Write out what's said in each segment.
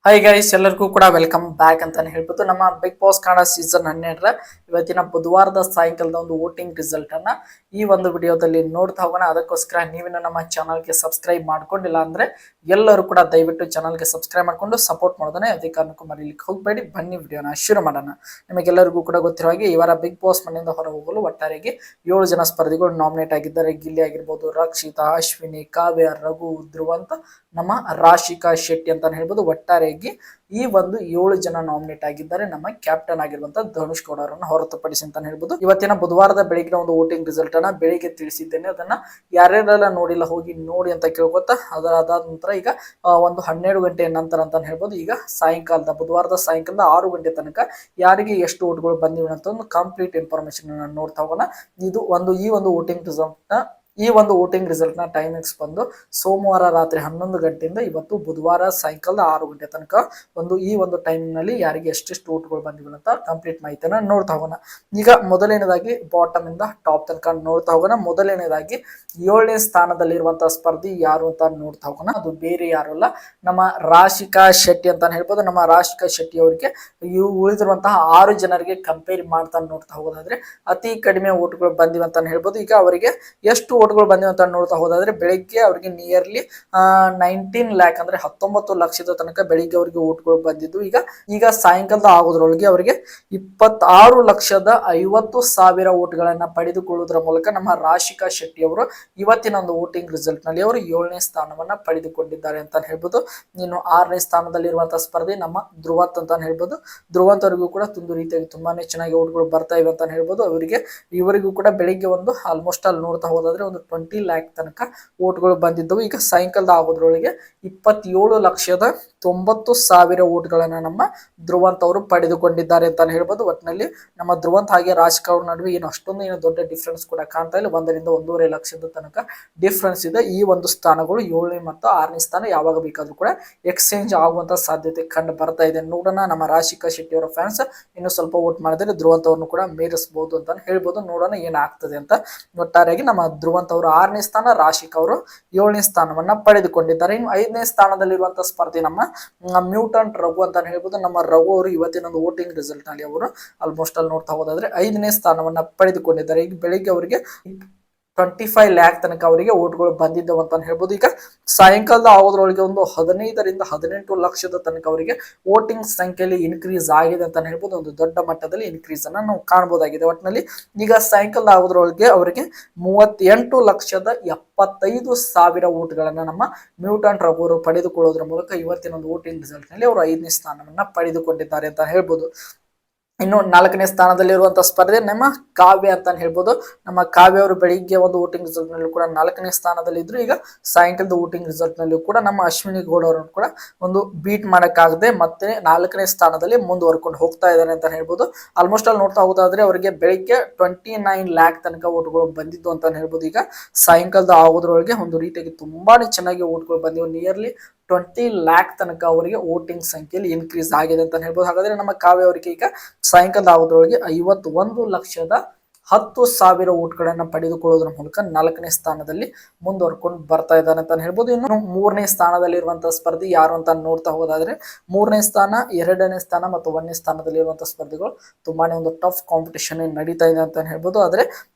Hi guys, ಎಲ್ಲರಿಗೂ ಕೂಡ welcome back ಅಂತಾನೆ ಹೇಳ್ಬೋದು. ನಮ್ಮ ಬಿಗ್ ಬಾಸ್ ಕನ್ನಡ ಸೀಸನ್ 12ರ ಇವತ್ತಿನ ಬುಧವಾರದ ಸಾಯಂಕಾಲದ ಒಂದು ವೋಟಿಂಗ್ ರಿಸಲ್ಟ್ ಅನ್ನ ಈ ಒಂದು ವಿಡಿಯೋದಲ್ಲಿ ನೋಡ್ತಾ ಹೋಗೋಣ. ಅದಕ್ಕೋಸ್ಕರ ನೀವೇನು ನಮ್ಮ ಚಾನಲ್ಗೆ ಸಬ್ಸ್ಕ್ರೈಬ್ ಮಾಡ್ಕೊಂಡಿಲ್ಲ ಅಂದ್ರೆ ಎಲ್ಲರೂ ಕೂಡ ದಯವಿಟ್ಟು ಚಾನಲ್ಗೆ ಸಬ್ಸ್ಕ್ರೈಬ್ ಮಾಡ್ಕೊಂಡು ಸಪೋರ್ಟ್ ಮಾಡೋದನ್ನ ಯಾವುದೇ ಕಾರಣಕ್ಕೂ ಮರೀಲಿಕ್ಕೆ ಹೋಗಬೇಡಿ. ಬನ್ನಿ ವಿಡಿಯೋನ ಶುರು ಮಾಡೋಣ. ನಿಮಗೆಲ್ಲರಿಗೂ ಕೂಡ ಗೊತ್ತಿರೋ ಹಾಗೆ ಇವರ ಬಿಗ್ ಬಾಸ್ ಮನೆಯಿಂದ ಹೊರ ಹೋಗಲು ಒಟ್ಟಾರೆಯಾಗಿ 7 ಜನ ಸ್ಪರ್ಧಿಗಳು ನಾಮಿನೇಟ್ ಆಗಿದ್ದಾರೆ. ಗಿಲ್ಲಿ ಆಗಿರ್ಬೋದು, ರಕ್ಷಿತಾ, ಅಶ್ವಿನಿ, ಕಾವ್ಯ, ರಘು, ಧ್ರುವ ಅಂತ ನಮ್ಮ ರಾಶಿಕಾ ಶೆಟ್ಟಿ ಅಂತಾನೆ ಹೇಳ್ಬೋದು. ಒಟ್ಟಾರೆಯಾಗಿ ಈ ಒಂದು 7 ಜನ ನಾಮಿನೇಟ್ ಆಗಿದ್ದಾರೆ, ನಮ್ಮ ಕ್ಯಾಪ್ಟನ್ ಆಗಿರುವಂತಹ ಧನುಷ್ ಗೌಡ ಅವರನ್ನು ಹೊರತುಪಡಿಸಿ ಅಂತಾನೆ ಹೇಳ್ಬೋದು. ಇವತ್ತಿನ ಬುಧವಾರದ ಬೆಳಗಿನ ಒಂದು ವೋಟಿಂಗ್ ರಿಸಲ್ಟ್ ಅನ್ನ ಬೆಳಿಗ್ಗೆ ತಿಳಿಸಿದ್ದೇನೆ. ಅದನ್ನ ಯಾರ್ಯಾರೆಲ್ಲ ನೋಡಿಲ್ಲ ಹೋಗಿ ನೋಡಿ ಅಂತ ಕೇಳ್ಕೊತಾ ಅದಾದ ನಂತರ ಈಗ ಒಂದು 12 ಗಂಟೆಯ ನಂತರ ಅಂತಾನೆ ಹೇಳ್ಬೋದು. ಈಗ ಸಾಯಂಕಾಲದ ಬುಧವಾರದ ಸಾಯಂಕಾಲದ 6 ಗಂಟೆ ತನಕ ಯಾರಿಗೆ ಎಷ್ಟು ವೋಟ್ಗಳು ಬಂದಿವೆ ಅಂತ ಒಂದು ಕಂಪ್ಲೀಟ್ ಇನ್ಫಾರ್ಮೇಶನ್ ನೋಡ್ತಾ ಹೋಗೋಣ. ಈ ಒಂದು ವೋಟಿಂಗ್ ರಿಸಲ್ಟ್ ನ ಟೈಮಿಂಗ್ಸ್ ಬಂದು ಸೋಮವಾರ ರಾತ್ರಿ 11 ಗಂಟೆಯಿಂದ ಇವತ್ತು ಬುಧವಾರ ಸಾಯಂಕಾಲದ 6 ಗಂಟೆ ತನಕ ಈ ಒಂದು ಟೈಮ್ ನಲ್ಲಿ ಯಾರಿಗೆ ಎಷ್ಟೆಷ್ಟು ವೋಟ್ಗಳು ಬಂದಿವೆ ಅಂತ ಕಂಪ್ಲೀಟ್ ಮಾಹಿತಿಯನ್ನ ನೋಡ್ತಾ ಹೋಗೋಣ. ಈಗ ಮೊದಲನೇದಾಗಿ ಬಾಟಮ್ ಇಂದ ಟಾಪ್ ತನಕ ನೋಡ್ತಾ ಹೋಗೋಣ. ಮೊದಲನೇದಾಗಿ 7ನೇ ಸ್ಥಾನದಲ್ಲಿರುವಂತಹ ಸ್ಪರ್ಧಿ ಯಾರು ಅಂತ ನೋಡ್ತಾ ಹೋಗೋಣ. ಅದು ಬೇರೆ ಯಾರು ಅಲ್ಲ, ನಮ್ಮ ರಾಶಿಕಾ ಶೆಟ್ಟಿ ಅಂತಾನೆ ಹೇಳ್ಬೋದು. ನಮ್ಮ ರಾಶಿಕಾ ಶೆಟ್ಟಿ ಅವರಿಗೆ ಉಳಿದಿರುವಂತಹ 6 ಜನರಿಗೆ ಕಂಪೇರ್ ಮಾಡ್ತಾ ನೋಡ್ತಾ ಹೋಗೋದಾದ್ರೆ ಅತಿ ಕಡಿಮೆ ವೋಟ್ಗಳು ಬಂದಿವೆ ಅಂತಾನೆ ಹೇಳ್ಬೋದು. ಈಗ ಅವರಿಗೆ ಎಷ್ಟು ವೋಟ್ಗಳು ಬಂದಿವೆ ಅಂತ ನೋಡ್ತಾ ಹೋದಾದ್ರೆ ಬೆಳಿಗ್ಗೆ ಅವರಿಗೆ ನಿಯರ್ಲಿ 19 ಲ್ಯಾಕ್ ಅಂದ್ರೆ 19 ಲಕ್ಷದ ತನಕ ಬೆಳಿಗ್ಗೆ ಅವರಿಗೆ ವೋಟ್ಗಳು ಬಂದಿದ್ದು. ಈಗ ಸಾಯಂಕಾಲದ ಆಗೋದ್ರೊಳಗೆ ಅವರಿಗೆ 26,50,000 ವೋಟ್ಗಳನ್ನ ಪಡೆದುಕೊಳ್ಳುವುದರ ಮೂಲಕ ನಮ್ಮ ರಾಶಿಕಾ ಶೆಟ್ಟಿ ಅವರು ಇವತ್ತಿನ ಒಂದು ವೋಟಿಂಗ್ ರಿಸಲ್ಟ್ ನಲ್ಲಿ ಅವರು 7ನೇ ಸ್ಥಾನವನ್ನ ಪಡೆದುಕೊಂಡಿದ್ದಾರೆ ಅಂತ ಹೇಳ್ಬೋದು. ಇನ್ನು 6ನೇ ಸ್ಥಾನದಲ್ಲಿರುವಂತಹ ಸ್ಪರ್ಧೆ ನಮ್ಮ ಧ್ರುವಂತ್ ಅಂತ ಹೇಳ್ಬೋದು. ಧ್ರುವಂತ್ ಅವರಿಗೂ ಕೂಡ ಒಂದು ರೀತಿಯಾಗಿ ತುಂಬಾನೇ ಚೆನ್ನಾಗಿ ವೋಟ್ಗಳು ಬರ್ತಾ ಇವೆ ಅಂತ ಹೇಳ್ಬೋದು. ಇವರಿಗೂ ಕೂಡ ಬೆಳಿಗ್ಗೆ ಒಂದು ಆಲ್ಮೋಸ್ಟ್ ಅಲ್ಲಿ ನೋಡ್ತಾ ಹೋದಾದ್ರೆ ಒಂದು 20 ಲ್ಯಾಕ್ ತನಕ ವೋಟ್ಗಳು ಬಂದಿದ್ದವು. ಈಗ ಸಾಯಂಕಾಲದ ಆಗೋದ್ರೊಳಗೆ 27,90,000 ವೋಟ್ಗಳನ್ನ ನಮ್ಮ ಧ್ರುವಂತ್ ಅವರು ಪಡೆದುಕೊಂಡಿದ್ದಾರೆ ಅಂತ ಹೇಳ್ಬೋದು. ಒಟ್ಟಿನಲ್ಲಿ ನಮ್ಮ ಧ್ರುವಂತ್ ಹಾಗೆ ರಾಶಿಕಾ ಅವ್ರ ನಡುವೆ ಏನು ದೊಡ್ಡ ಡಿಫ್ರೆನ್ಸ್ ಕೂಡ ಕಾಣ್ತಾ ಇಲ್ಲ. 1ರಿಂದ 1.5 ಲಕ್ಷದ ತನಕ ಡಿಫ್ರೆನ್ಸ್ ಇದೆ. ಈ ಒಂದು ಸ್ಥಾನಗಳು 7ನೇ ಮತ್ತು 6ನೇ ಸ್ಥಾನ ಯಾವಾಗ ಬೇಕಾದ್ರೂ ಕೂಡ ಎಕ್ಸ್ಚೇಂಜ್ ಆಗುವಂತ ಸಾಧ್ಯತೆ ಕಂಡು ಬರ್ತಾ ಇದೆ. ನೋಡೋಣ, ನಮ್ಮ ರಾಶಿಕಾ ಶೆಟ್ಟಿ ಅವರ ಫ್ಯಾನ್ಸ್ ಇನ್ನು ಸ್ವಲ್ಪ ವೋಟ್ ಮಾಡಿದ್ರೆ ಧ್ರುವಂತ್ ಅವ್ರನ್ನು ಕೂಡ ಮೀರಿಸಬಹುದು ಅಂತ ಹೇಳ್ಬೋದು. ನೋಡೋಣ ಏನಾಗ್ತದೆ ಅಂತ. ಒಟ್ಟಾರೆಯಾಗಿ ನಮ್ಮ ಧ್ರುವಂತ್ ಅವರು 6ನೇ ಸ್ಥಾನ, ರಾಶಿಕಾ ಅವರು 7ನೇ ಸ್ಥಾನವನ್ನ ಪಡೆದುಕೊಂಡಿದ್ದಾರೆ. ಇನ್ನು 5ನೇ ಸ್ಥಾನದಲ್ಲಿರುವಂತಹ ಸ್ಪರ್ಧಿ ನಮ್ಮ ಮ್ಯೂಟಂಟ್ ರಘು ಅಂತ ಹೇಳ್ಬೋದು. ನಮ್ಮ ರಘು ಅವರು ಇವತ್ತಿನ ಒಂದು ವೋಟಿಂಗ್ ರಿಸಲ್ಟ್ ನಲ್ಲಿ ಅವರು ಆಲ್ಮೋಸ್ಟ್ ಅಲ್ಲಿ ನೋಡ್ತಾ ಹೋದಾದ್ರೆ 5ನೇ ಸ್ಥಾನವನ್ನ ಪಡೆದುಕೊಂಡಿದ್ದಾರೆ. ಈಗ ಬೆಳಿಗ್ಗೆ ಅವರಿಗೆ 25 ಲ್ಯಾಕ್ ತನಕ ಅವರಿಗೆ ವೋಟ್ಗಳು ಬಂದಿದ್ದವು ಅಂತ ಹೇಳ್ಬೋದು. ಈಗ ಸಾಯಂಕಾಲದ ಆಗೋದ್ರೊಳಗೆ ಒಂದು 15ರಿಂದ 18 ಲಕ್ಷದ ತನಕ ಅವರಿಗೆ ವೋಟಿಂಗ್ ಸಂಖ್ಯೆಯಲ್ಲಿ ಇನ್ಕ್ರೀಸ್ ಆಗಿದೆ ಅಂತ ಹೇಳ್ಬೋದು. ಒಂದು ದೊಡ್ಡ ಮಟ್ಟದಲ್ಲಿ ಇನ್ಕ್ರೀಸ್ ಅನ್ನ ನಾವು ಕಾಣಬಹುದಾಗಿದೆ. ಒಟ್ಟಿನಲ್ಲಿ ಈಗ ಸಾಯಂಕಾಲದ ಆಗೋದ್ರೊಳಗೆ ಅವರಿಗೆ 38,75,000 ವೋಟ್ಗಳನ್ನ ನಮ್ಮ ಮ್ಯೂಟಂಟ್ ರಘು ಅವರು ಪಡೆದುಕೊಳ್ಳೋದ್ರ ಮೂಲಕ ಇವತ್ತಿನ ಒಂದು ವೋಟಿಂಗ್ ರಿಸಲ್ಟ್ ನಲ್ಲಿ ಅವರು 5ನೇ ಸ್ಥಾನವನ್ನ ಪಡೆದುಕೊಂಡಿದ್ದಾರೆ ಅಂತ ಹೇಳ್ಬೋದು. ಇನ್ನು 4ನೇ ಸ್ಥಾನದಲ್ಲಿರುವಂತಹ ಸ್ಪರ್ಧೆ ನಮ್ಮ ಕಾವ್ಯ ಅಂತ ಹೇಳ್ಬೋದು. ನಮ್ಮ ಕಾವ್ಯ ಅವರು ಬೆಳಿಗ್ಗೆ ಒಂದು ವೋಟಿಂಗ್ ರಿಸಲ್ಟ್ ನಲ್ಲಿ ಕೂಡ 4ನೇ ಸ್ಥಾನದಲ್ಲಿ ಇದ್ರು. ಈಗ ಸಾಯಂಕಾಲದ ವೋಟಿಂಗ್ ರಿಸಲ್ಟ್ ನಲ್ಲಿ ಕೂಡ ನಮ್ಮ ಅಶ್ವಿನಿ ಗೌಡ ಅವರನ್ನು ಕೂಡ ಒಂದು ಬೀಟ್ ಮಾಡಕ್ಕಾಗದೆ ಮತ್ತೆ 4ನೇ ಸ್ಥಾನದಲ್ಲಿ ಮುಂದುವರ್ಕೊಂಡು ಹೋಗ್ತಾ ಇದ್ದಾರೆ ಅಂತ ಹೇಳ್ಬೋದು. ಆಲ್ಮೋಸ್ಟ್ ಅಲ್ಲಿ ನೋಡ್ತಾ ಹೋದಾದ್ರೆ ಅವರಿಗೆ ಬೆಳಿಗ್ಗೆ 29 ಲ್ಯಾಕ್ ತನಕ ವೋಟ್ಗಳು ಬಂದಿದ್ದು ಅಂತ ಹೇಳ್ಬೋದು. ಈಗ ಸಾಯಂಕಾಲದ ಆಗೋದ್ರೊಳಗೆ ಒಂದು ರೀತಿಯಾಗಿ ತುಂಬಾನೇ ಚೆನ್ನಾಗಿ ವೋಟ್ಗಳು ಬಂದಿವೆ. ನಿಯರ್ಲಿ 20 ಲ್ಯಾಕ್ ತನಕ ಅವರಿಗೆ ವೋಟಿಂಗ್ ಸಂಖ್ಯೆಯಲ್ಲಿ ಇನ್ಕ್ರೀಸ್ ಆಗಿದೆ ಅಂತ ಹೇಳ್ಬೋದು. ಹಾಗಾದ್ರೆ ನಮ್ಮ ಕಾವ್ಯ ಅವರಿಗೆ ಈಗ ಸಾಯಂಕಾಲದ ಆಗೋದ್ರೊಳಗೆ 51,10,000 ವೋಟ್ಗಳನ್ನ ಪಡೆದುಕೊಳ್ಳೋದ್ರ ಮೂಲಕ 4ನೇ ಸ್ಥಾನದಲ್ಲಿ ಮುಂದುವರ್ಕೊಂಡು ಬರ್ತಾ ಇದ್ದಾನೆ ಅಂತ ಹೇಳ್ಬೋದು. ಇನ್ನು 3ನೇ ಸ್ಥಾನದಲ್ಲಿರುವಂತಹ ಸ್ಪರ್ಧಿ ಯಾರು ಅಂತ ನೋಡ್ತಾ ಹೋದಾದ್ರೆ 3ನೇ ಸ್ಥಾನ, 2ನೇ ಸ್ಥಾನ ಮತ್ತು 1ನೇ ಸ್ಥಾನದಲ್ಲಿರುವಂತಹ ಸ್ಪರ್ಧಿಗಳು ತುಂಬಾನೇ ಒಂದು ಟಫ್ ಕಾಂಪಿಟೇಷನ್ ನಡೀತಾ ಇದೆ ಅಂತ ಹೇಳ್ಬೋದು. ಆದ್ರೆ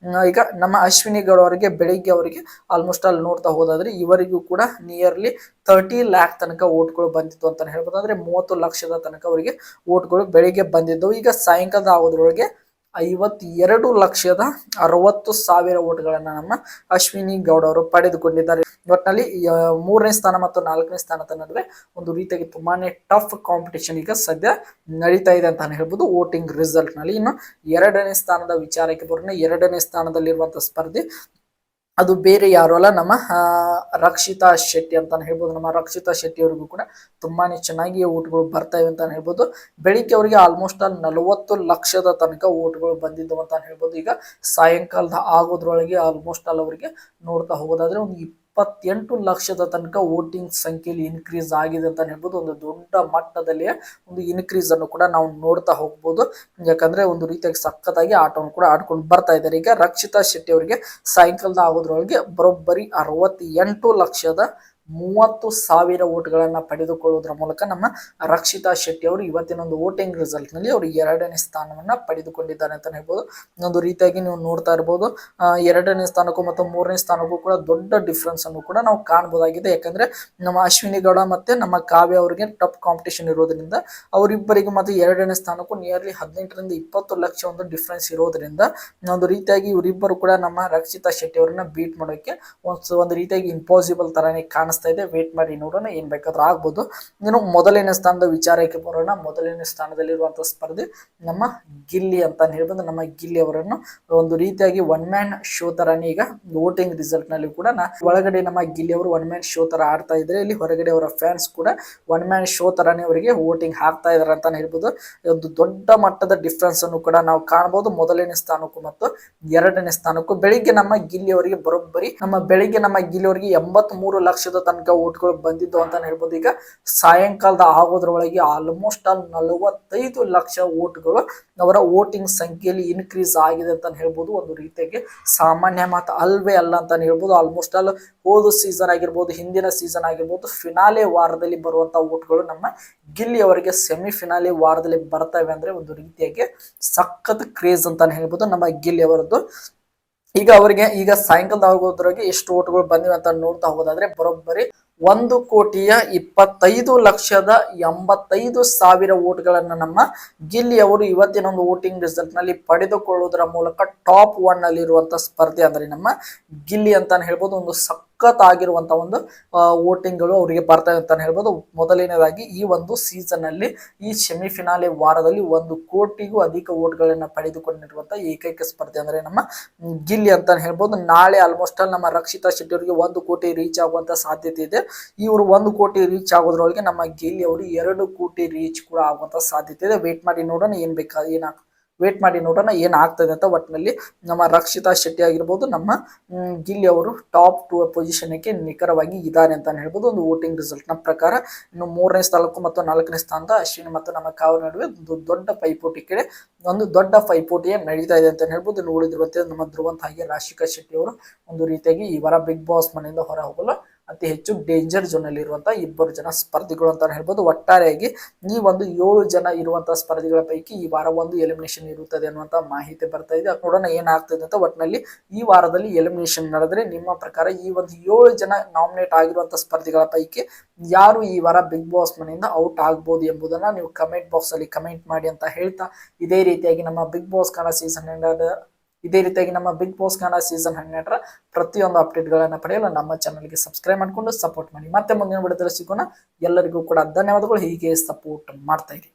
ಈಗ ನಮ್ಮ ಅಶ್ವಿನಿ ಗೌಡ ಅವರಿಗೆ ಬೆಳಿಗ್ಗೆ ಅವರಿಗೆ ಆಲ್ಮೋಸ್ಟ್ ಅಲ್ಲಿ ನೋಡ್ತಾ ಹೋದಾದ್ರೆ ಇವರಿಗೂ ಕೂಡ ನಿಯರ್ಲಿ 30 ಲ್ಯಾಕ್ ತನಕ ವೋಟ್ಗಳು ಬಂದಿತ್ತು ಅಂತ ಹೇಳ್ಬೋದು. ಅಂದ್ರೆ 30 ಲಕ್ಷದ ತನಕ ಅವರಿಗೆ ವೋಟ್ಗಳು ಬೆಳಿಗ್ಗೆ ಬಂದಿದ್ದವು. ಈಗ ಸಾಯಂಕಾಲದ ಆಗೋದ್ರೊಳಗೆ 52,60,000 ವೋಟ್ಗಳನ್ನ ನಮ್ಮ ಅಶ್ವಿನಿ ಗೌಡ ಅವರು ಪಡೆದುಕೊಂಡಿದ್ದಾರೆ. ಒಟ್ಟಿನಲ್ಲಿ 3ನೇ ಸ್ಥಾನ ಮತ್ತು 4ನೇ ಸ್ಥಾನದ ನಡುವೆ ಒಂದು ರೀತಿಯಾಗಿ ತುಂಬಾನೇ ಟಫ್ ಕಾಂಪಿಟೇಷನ್ ಈಗ ಸದ್ಯ ನಡೀತಾ ಇದೆ ಅಂತ ಹೇಳ್ಬೋದು ವೋಟಿಂಗ್ ರಿಸಲ್ಟ್ ನಲ್ಲಿ. ಇನ್ನು 2ನೇ ಸ್ಥಾನದ ವಿಚಾರಕ್ಕೆ ಬರೋಣ. 2ನೇ ಸ್ಥಾನದಲ್ಲಿರುವಂತಹ ಸ್ಪರ್ಧಿ ಅದು ಬೇರೆ ಯಾರು ಅಲ್ಲ, ನಮ್ಮ ರಕ್ಷಿತಾ ಶೆಟ್ಟಿ ಅಂತಾನೆ ಹೇಳ್ಬೋದು. ನಮ್ಮ ರಕ್ಷಿತಾ ಶೆಟ್ಟಿ ಅವರಿಗೂ ಕೂಡ ತುಂಬಾನೇ ಚೆನ್ನಾಗಿ ವೋಟ್ಗಳು ಬರ್ತಾ ಇವೆ ಅಂತ ಹೇಳ್ಬೋದು. ಬೆಳಿಗ್ಗೆ ಅವರಿಗೆ ಆಲ್ಮೋಸ್ಟ್ 40 ಲಕ್ಷದ ತನಕ ವೋಟ್ಗಳು ಬಂದಿದ್ದವು ಅಂತ ಹೇಳ್ಬೋದು. ಈಗ ಸಾಯಂಕಾಲದ ಆಗೋದ್ರೊಳಗೆ ಆಲ್ಮೋಸ್ಟ್ ಅವರಿಗೆ ನೋಡ್ತಾ ಹೋಗೋದಾದ್ರೆ ಒಂದು 28 ಲಕ್ಷದ ತನಕ ವೋಟಿಂಗ್ ಸಂಖ್ಯೆಯಲ್ಲಿ ಇನ್ಕ್ರೀಸ್ ಆಗಿದೆ ಅಂತ ಹೇಳ್ಬೋದು. ಒಂದು ದೊಡ್ಡ ಮಟ್ಟದಲ್ಲಿ ಒಂದು ಇನ್ಕ್ರೀಸ್ ಅನ್ನು ಕೂಡ ನಾವು ನೋಡ್ತಾ ಹೋಗ್ಬೋದು. ಯಾಕಂದ್ರೆ ಒಂದು ರೀತಿಯಾಗಿ ಸಖತ್ತಾಗಿ ಆಟವನ್ನು ಕೂಡ ಆಡ್ಕೊಂಡು ಬರ್ತಾ ಇದ್ದಾರೆ. ಈಗ ರಕ್ಷಿತಾ ಶೆಟ್ಟಿ ಅವರಿಗೆ ಸಾಯಂಕಾಲದ ಆಗೋದ್ರೊಳಗೆ ಬರೋಬ್ಬರಿ 68 30,000 ಓಟ್ಗಳನ್ನ ಪಡೆದುಕೊಳ್ಳುವುದರ ಮೂಲಕ ನಮ್ಮ ರಕ್ಷಿತಾ ಶೆಟ್ಟಿ ಅವರು ಇವತ್ತಿನ ಒಂದು ವೋಟಿಂಗ್ ರಿಸಲ್ಟ್ ನಲ್ಲಿ ಅವರು 2ನೇ ಸ್ಥಾನವನ್ನ ಪಡೆದುಕೊಂಡಿದ್ದಾರೆ ಅಂತ ಹೇಳ್ಬೋದು. ಒಂದು ರೀತಿಯಾಗಿ ನೀವು ನೋಡ್ತಾ ಇರಬಹುದು 2ನೇ ಸ್ಥಾನಕ್ಕೂ ಮತ್ತು 3ನೇ ಸ್ಥಾನಕ್ಕೂ ಕೂಡ ದೊಡ್ಡ ಡಿಫ್ರೆನ್ಸ್ ಅನ್ನು ಕೂಡ ನಾವು ಕಾಣಬಹುದಾಗಿದೆ. ಯಾಕಂದ್ರೆ ನಮ್ಮ ಅಶ್ವಿನಿ ಗೌಡ ಮತ್ತೆ ನಮ್ಮ ಕಾವ್ಯ ಅವರಿಗೆ ಟಫ್ ಕಾಂಪಿಟೇಷನ್ ಇರೋದ್ರಿಂದ ಅವರಿಬ್ಬರಿಗೆ ಮತ್ತೆ 2ನೇ ಸ್ಥಾನಕ್ಕೂ ನಿಯರ್ಲಿ 18 ರಿಂದ 20 ಲಕ್ಷ ಒಂದು ಡಿಫ್ರೆನ್ಸ್ ಇರೋದ್ರಿಂದ ಒಂದು ರೀತಿಯಾಗಿ ಇವರಿಬ್ಬರು ಕೂಡ ನಮ್ಮ ರಕ್ಷಿತಾ ಶೆಟ್ಟಿ ಅವರನ್ನ ಬೀಟ್ ಮಾಡೋಕೆ ಒಂದು ರೀತಿಯಾಗಿ ಇಂಪಾಸಿಬಲ್ ತರಾನೇ ಕಾಣಿಸ್ತಾ ಇದೆ. ವೇಟ್ ಮಾಡಿ ನೋಡೋಣ, ಏನ್ ಬೇಕಾದ್ರೂ ಆಗ್ಬೋದು. ಇನ್ನು ಮೊದಲನೇ ಸ್ಥಾನದ ವಿಚಾರಕ್ಕೆ ಬರೋಣ. ಮೊದಲನೇ ಸ್ಥಾನದಲ್ಲಿರುವಂತಹ ಸ್ಪರ್ಧೆ ನಮ್ಮ ಗಿಲ್ಲಿ ಅಂತ ಹೇಳ್ಬೋದು. ನಮ್ಮ ಗಿಲ್ಲಿ ಅವರನ್ನು ಒಂದು ರೀತಿಯಾಗಿ ಒನ್ ಮ್ಯಾನ್ ಶೋ ತರಾನೇ ಈಗ ವೋಟಿಂಗ್ ರಿಸಲ್ಟ್ ನಲ್ಲಿ ಕೂಡ ಒಳಗಡೆ ನಮ್ಮ ಗಿಲ್ಲಿ ಅವರು ಒನ್ ಮ್ಯಾನ್ ಶೋ ತರ ಆಡ್ತಾ ಇದ್ರೆ, ಇಲ್ಲಿ ಹೊರಗಡೆ ಅವರ ಫ್ಯಾನ್ಸ್ ಕೂಡ ಒನ್ ಮ್ಯಾನ್ ಶೋ ತರಾನೇ ಅವರಿಗೆ ವೋಟಿಂಗ್ ಹಾಕ್ತಾ ಇದಾರೆ ಅಂತ ಹೇಳ್ಬೋದು. ಒಂದು ದೊಡ್ಡ ಮಟ್ಟದ ಡಿಫ್ರೆನ್ಸ್ ಅನ್ನು ಕೂಡ ನಾವು ಕಾಣಬಹುದು ಮೊದಲನೇ ಸ್ಥಾನಕ್ಕೂ ಮತ್ತು 2ನೇ ಸ್ಥಾನಕ್ಕೂ. ಬೆಳಿಗ್ಗೆ ನಮ್ಮ ಗಿಲ್ಲಿ ಅವರಿಗೆ ಬರೋಬ್ಬರಿ ನಮ್ಮ ಗಿಲ್ಲಿ ಅವರಿಗೆ 83 ಲಕ್ಷದ ತನಕ ಓಟ್ಗಳು ಬಂದಿದ್ದು ಅಂತ ಹೇಳ್ಬೋದು. ಈಗ ಸಾಯಂಕಾಲದ ಆಗೋದ್ರೊಳಗೆ ಆಲ್ಮೋಸ್ಟ್ 45 ಲಕ್ಷ ಓಟ್ಗಳು ಅವರ ವೋಟಿಂಗ್ ಸಂಖ್ಯೆಯಲ್ಲಿ ಇನ್ಕ್ರೀಸ್ ಆಗಿದೆ ಅಂತ ಹೇಳ್ಬೋದು. ಒಂದು ರೀತಿಯಾಗಿ ಸಾಮಾನ್ಯ ಮಾತು ಅಲ್ವೇ ಅಲ್ಲ ಅಂತ ಹೇಳ್ಬೋದು. ಆಲ್ಮೋಸ್ಟ್ ಹೋದ ಸೀಸನ್ ಆಗಿರ್ಬೋದು, ಹಿಂದಿನ ಸೀಸನ್ ಆಗಿರ್ಬೋದು, ಫಿನಾಲೆ ವಾರದಲ್ಲಿ ಬರುವಂತಹ ಓಟ್ಗಳು ನಮ್ಮ ಗಿಲ್ಲಿ ಅವರಿಗೆ ಸೆಮಿಫಿನಾಲೆ ವಾರದಲ್ಲಿ ಬರ್ತವೆ ಅಂದ್ರೆ ಒಂದು ರೀತಿಯಾಗಿ ಸಖತ್ ಕ್ರೇಜ್ ಅಂತ ಹೇಳ್ಬೋದು ನಮ್ಮ ಗಿಲ್ಲಿ ಅವರದ್ದು. ಈಗ ಅವರಿಗೆ ಈಗ ಸಾಯಂಕಾಲದ ಆಗೋದ್ರಾಗೆ ಎಷ್ಟು ಓಟ್ಗಳು ಬಂದಿವೆ ಅಂತ ನೋಡ್ತಾ ಹೋಗೋದಾದ್ರೆ ಬರೋಬ್ಬರಿ 1,25,85,000 ಓಟ್ಗಳನ್ನ ನಮ್ಮ ಗಿಲ್ಲಿ ಅವರು ಇವತ್ತಿನ ಒಂದು ವೋಟಿಂಗ್ ರಿಸಲ್ಟ್ ನಲ್ಲಿ ಪಡೆದುಕೊಳ್ಳುವುದರ ಮೂಲಕ ಟಾಪ್ 1 ನಲ್ಲಿ ಇರುವಂತಹ ಸ್ಪರ್ಧೆ ಅಂದ್ರೆ ನಮ್ಮ ಗಿಲ್ಲಿ ಅಂತಾನೆ ಹೇಳ್ಬೋದು. ಒಂದು ಸಖತ್ ಆಗಿರುವಂತ ಒಂದು ವೋಟಿಂಗ್ ಗಳು ಅವರಿಗೆ ಬರ್ತವೆ ಅಂತ ಹೇಳ್ಬೋದು. ಮೊದಲನೇದಾಗಿ ಈ ಒಂದು ಸೀಸನ್ ಅಲ್ಲಿ ಈ ಸೆಮಿಫಿನಾಲೆ ವಾರದಲ್ಲಿ 1 ಕೋಟಿಗೂ ಅಧಿಕ ಓಟ್ಗಳನ್ನ ಪಡೆದುಕೊಂಡಿರುವಂತಹ ಏಕೈಕ ಸ್ಪರ್ಧೆ ಅಂದ್ರೆ ನಮ್ಮ ಗಿಲ್ಲಿ ಅಂತಾನೆ ಹೇಳ್ಬೋದು. ನಾಳೆ ಆಲ್ಮೋಸ್ಟ್ ನಮ್ಮ ರಕ್ಷಿತಾ ಶೆಟ್ಟಿ ಅವರಿಗೆ 1 ಕೋಟಿ ರೀಚ್ ಆಗುವಂತ ಸಾಧ್ಯತೆ ಇದೆ. ಇವರು 1 ಕೋಟಿ ರೀಚ್ ಆಗೋದ್ರೊಳಗೆ ನಮ್ಮ ಗಿಲ್ಲಿ ಅವರು 2 ಕೋಟಿ ರೀಚ್ ಕೂಡ ಆಗುವಂತ ಸಾಧ್ಯತೆ ಇದೆ. ವೇಟ್ ಮಾಡಿ ನೋಡೋಣ ಏನಾಗ್ತದೆ ಅಂತ. ಒಟ್ಟಿನಲ್ಲಿ ನಮ್ಮ ರಕ್ಷಿತಾ ಶೆಟ್ಟಿ ಆಗಿರ್ಬೋದು, ನಮ್ಮ ಗಿಲ್ಲಿ ಅವರು ಟಾಪ್ 2 ಪೊಸಿಷನ್ಗೆ ನಿಖರವಾಗಿ ಇದ್ದಾರೆ ಅಂತ ಹೇಳ್ಬೋದು ಒಂದು ವೋಟಿಂಗ್ ರಿಸಲ್ಟ್ ನ ಪ್ರಕಾರ. ಇನ್ನು 3ನೇ ಸ್ಥಾನಕ್ಕೂ ಮತ್ತು 4ನೇ ಸ್ಥಾನದ ಅಶ್ವಿನಿ ಮತ್ತು ನಮ್ಮ ಕಾವ್ಯ ನಡುವೆ ಒಂದು ದೊಡ್ಡ ಪೈಪೋಟಿಯೇ ನಡೀತಾ ಇದೆ ಅಂತ ಹೇಳ್ಬೋದು. ಇನ್ನು ಉಳಿದಿರುವಂತೆ ನಮ್ಮ ಧ್ರುವಂತ್ ಹಾಗೆ ರಾಶಿಕಾ ಶೆಟ್ಟಿ ಅವರು ಒಂದು ರೀತಿಯಾಗಿ ಈ ವಾರ ಬಿಗ್ ಬಾಸ್ ಮನೆಯಿಂದ ಹೊರ ಹೋಗಲು ಅತಿ ಹೆಚ್ಚು ಡೇಂಜರ್ ಝೋನ್ ಅಲ್ಲಿ ಇರುವಂತಹ 2 ಜನ ಸ್ಪರ್ಧಿಗಳು ಅಂತ ಹೇಳ್ಬೋದು. ಒಟ್ಟಾರೆಯಾಗಿ ಈ ಒಂದು 7 ಜನ ಇರುವಂತಹ ಸ್ಪರ್ಧಿಗಳ ಪೈಕಿ ಈ ವಾರ ಒಂದು ಎಲಿಮಿನೇಷನ್ ಇರುತ್ತದೆ ಅನ್ನುವಂತ ಮಾಹಿತಿ ಬರ್ತಾ ಇದೆ. ನೋಡೋಣ ಏನಾಗ್ತದೆ ಅಂತ. ಒಟ್ಟಿನಲ್ಲಿ ಈ ವಾರದಲ್ಲಿ ಎಲಿಮಿನೇಷನ್ ನಡೆದ್ರೆ ನಿಮ್ಮ ಪ್ರಕಾರ ಈ ಒಂದು 7 ಜನ ನಾಮಿನೇಟ್ ಆಗಿರುವಂತಹ ಸ್ಪರ್ಧಿಗಳ ಪೈಕಿ ಯಾರು ಈ ವಾರ ಬಿಗ್ ಬಾಸ್ ಮನೆಯಿಂದ ಔಟ್ ಆಗ್ಬೋದು ಎಂಬುದನ್ನ ನೀವು ಕಮೆಂಟ್ ಬಾಕ್ಸ್ ಅಲ್ಲಿ ಕಮೆಂಟ್ ಮಾಡಿ ಅಂತ ಹೇಳ್ತಾ, ಇದೇ ರೀತಿಯಾಗಿ ನಮ್ಮ ಬಿಗ್ ಬಾಸ್ ಕನ್ನಡ ಸೀಸನ್ 12 ಪ್ರತಿಯೊಂದು ಅಪ್ಡೇಟ್ ಗಳನ್ನ ಪಡೆಯಲು ನಮ್ಮ ಚಾನಲ್ಗೆ ಸಬ್ಸ್ಕ್ರೈಬ್ ಮಾಡಿಕೊಂಡು ಸಪೋರ್ಟ್ ಮಾಡಿ. ಮತ್ತೆ ಮುಂದಿನ ವಿಡಿಯೋದಲ್ಲಿ ಸಿಗೋಣ. ಎಲ್ಲರಿಗೂ ಕೂಡ ಧನ್ಯವಾದಗಳು. ಹೀಗೆ ಸಪೋರ್ಟ್ ಮಾಡ್ತಾ ಇರಿ.